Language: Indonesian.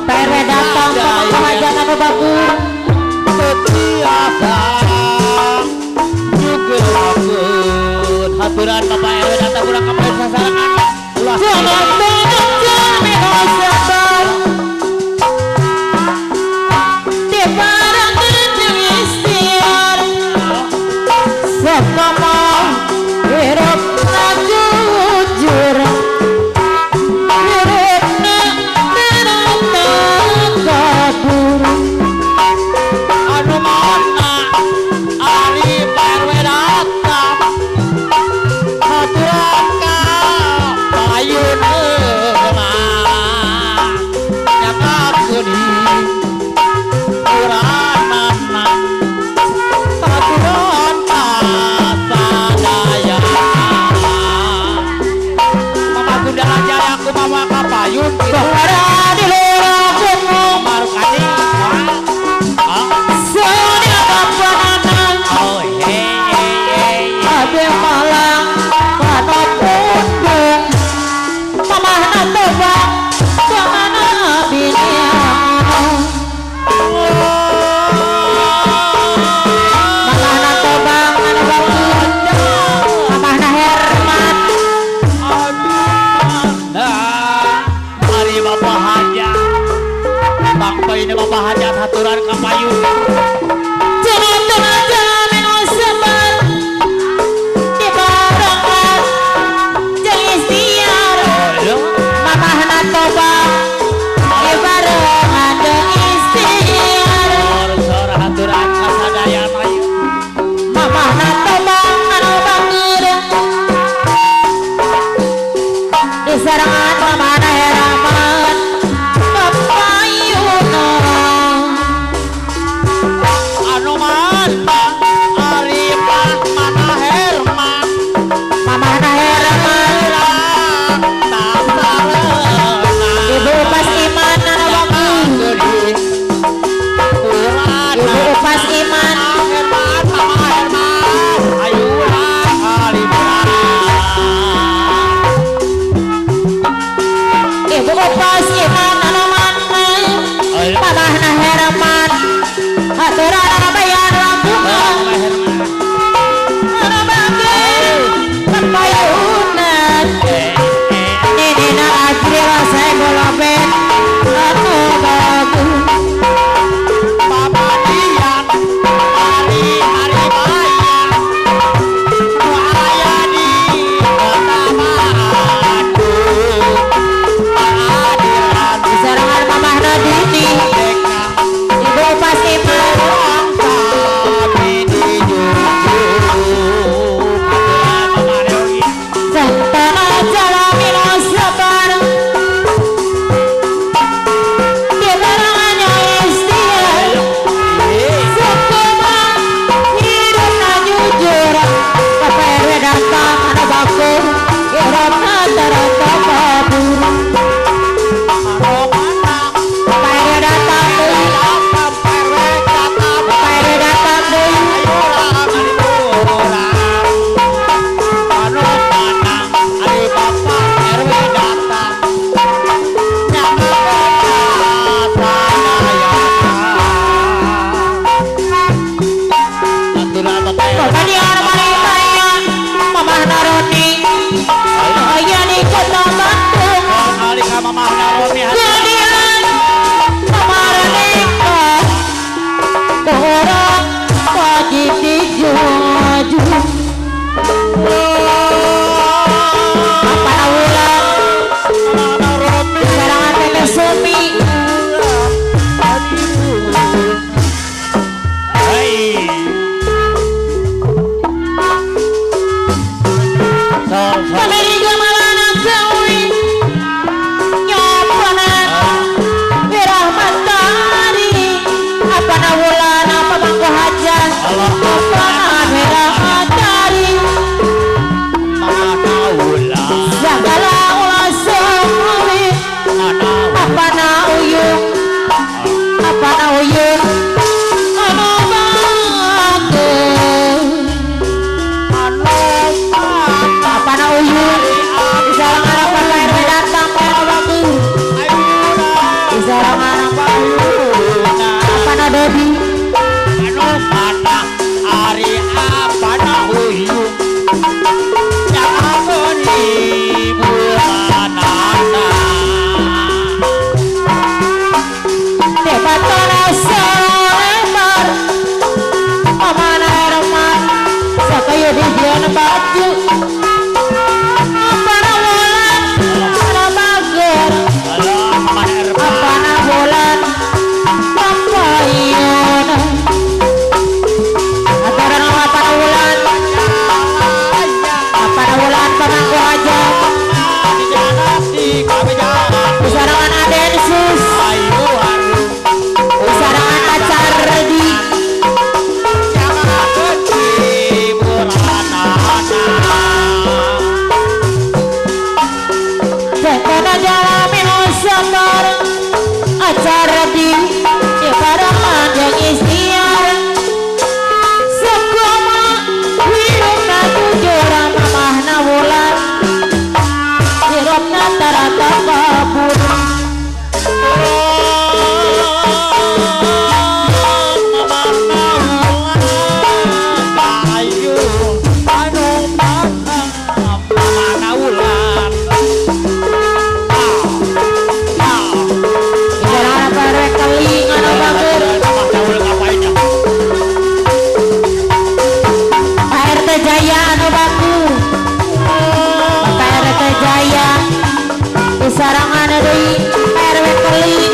Bapak RW datang ke hajatan bagus setiap datang juga pun haturan Bapak RW datang kurang kemarin sasaran ulah jangan menjadi sabar di barang kerjang istiar semua hidup tak jujur hidupnya ternyata kabur anu mana ari Pak RW datang haturan ka payun gemah nyakap geuning uranana haturan ka sadaya mama kuda jaya ku mama ka payun suara di luar gunung marukani soalnya kapanan oh hey ada malang pada pundung mama natoba kemana binian mama natoba mana bagus mama na Herman Mari Bapak Hajat Bangpa ini Bapak Hajat haturan kapayun jangan jamin usapan di barangan jangan istiar mama natoba di barangan jangan istiar Sor haturan kasadaya mayu mama natoba anu bangir di sarangan mama na Herman kapayuna Anu mana Arifah mana Herman mama na Herman Tasalena ibu pas iman anu bangir ibu pas iman Herman mama Herman ayulah Alifah ibu pas iman anu mana mama na Herman haturan anu bayan lampung anu bangir kapayunan Nina Ajri saya golobet anu bagus Papa Dian Hari Bayan Waya di Kota Bandung Peradilan di sarangan mamah Nadini Deka ibu pasti mau Kami dijunjung Haturan Mama Dewi sentana jalani sabar di barangannya istiar sekuman hidupnya jujur Bapak RW datang anak bakur hidupnya ternyata kabur Aromana Bapak RW datang deui Datang RW datang Bapak RW datang deui Ayulah Mariburan Anu mana Ari Bapak RW datang Nyangka sadaya Aturan Bapak RW Bapak di Armani saya Mamah Naroni Saya di kota Bandung Alika Mamah Naroni Jadian Mamah Renika Orang wajib dijunjung Apa ulang Serangan Tete Sumi Hei Sol Pemeri gemalan Jawi Nyopanan deui PRW Keli